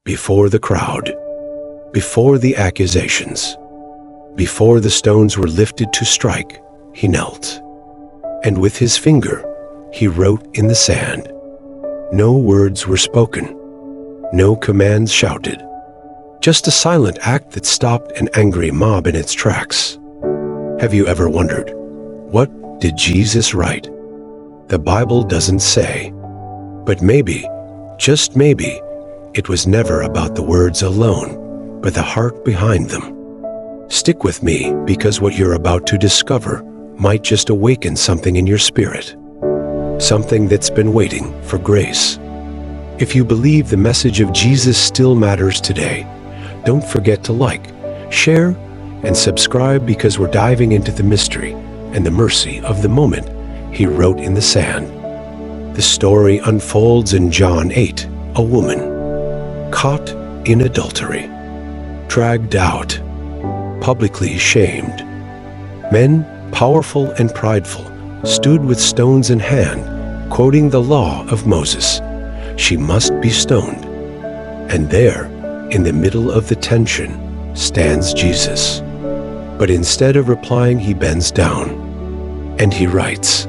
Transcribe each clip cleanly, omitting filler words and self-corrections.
before the crowd, before the accusations, before the stones were lifted to strike, he knelt. And with his finger, he wrote in the sand. No words were spoken, no commands shouted, just a silent act that stopped an angry mob in its tracks. Have you ever wondered, what did Jesus write? The Bible doesn't say, but maybe, just maybe, it was never about the words alone, but the heart behind them. Stick with me, because what you're about to discover might just awaken something in your spirit, something that's been waiting for grace. If you believe the message of Jesus still matters today, don't forget to like, share, and subscribe, because we're diving into the mystery and the mercy of the moment he wrote in the sand. The story unfolds in John 8, a woman caught in adultery, dragged out, publicly shamed. Men, powerful and prideful, stood with stones in hand, quoting the law of Moses. She must be stoned. And there, in the middle of the tension, stands Jesus. But instead of replying, he bends down, and he writes.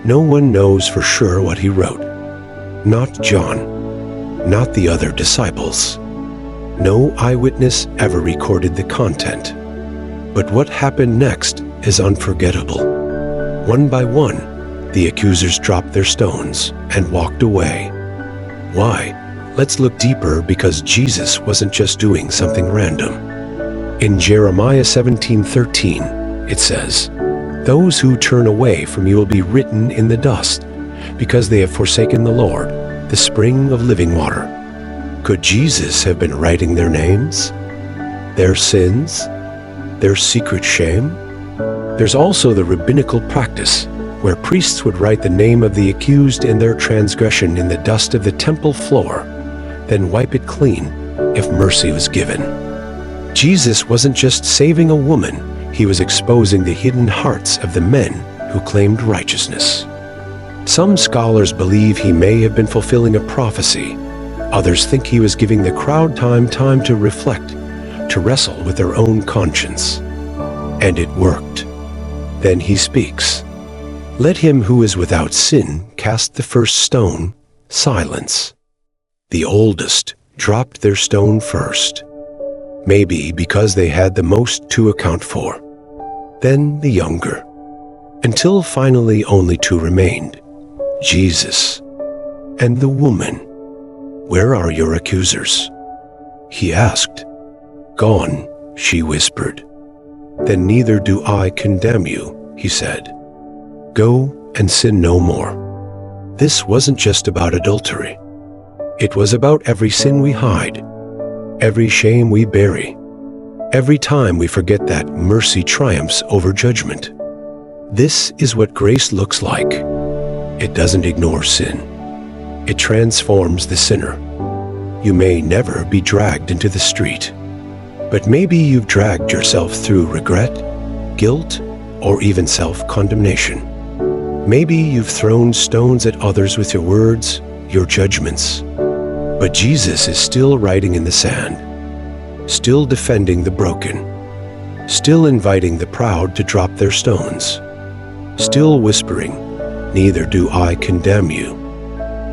No one knows for sure what he wrote. Not John, not the other disciples. No eyewitness ever recorded the content. But what happened next is unforgettable. One by one, the accusers dropped their stones and walked away. Why? Let's look deeper, because Jesus wasn't just doing something random. In Jeremiah 17:13, it says, Those who turn away from you will be written in the dust, because they have forsaken the Lord, the spring of living water. Could Jesus have been writing their names, their sins, their secret shame? There's also the rabbinical practice, where priests would write the name of the accused in their transgression in the dust of the temple floor, then wipe it clean if mercy was given. Jesus wasn't just saving a woman, he was exposing the hidden hearts of the men who claimed righteousness. Some scholars believe he may have been fulfilling a prophecy. Others think he was giving the crowd time to reflect, to wrestle with their own conscience. And it worked. Then he speaks. Let him who is without sin cast the first stone. Silence. The oldest dropped their stone first, maybe because they had the most to account for. Then the younger, until finally only two remained, Jesus and the woman. Where are your accusers? He asked. Gone, she whispered. Then neither do I condemn you, he said. Go and sin no more. This wasn't just about adultery. It was about every sin we hide, every shame we bury, every time we forget that mercy triumphs over judgment. This is what grace looks like. It doesn't ignore sin. It transforms the sinner. You may never be dragged into the street, but maybe you've dragged yourself through regret, guilt, or even self-condemnation. Maybe you've thrown stones at others with your words, your judgments. But Jesus is still writing in the sand, still defending the broken, still inviting the proud to drop their stones, still whispering, neither do I condemn you.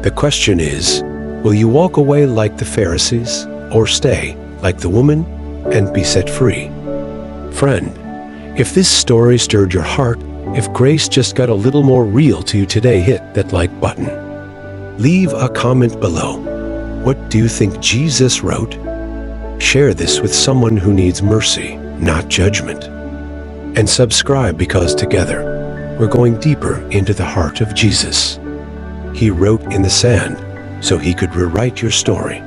The question is, will you walk away like the Pharisees, or stay like the woman and be set free? Friend, if this story stirred your heart, if grace just got a little more real to you today, hit that like button. Leave a comment below. What do you think Jesus wrote? Share this with someone who needs mercy, not judgment. And subscribe, because together we're going deeper into the heart of Jesus. He wrote in the sand so he could rewrite your story.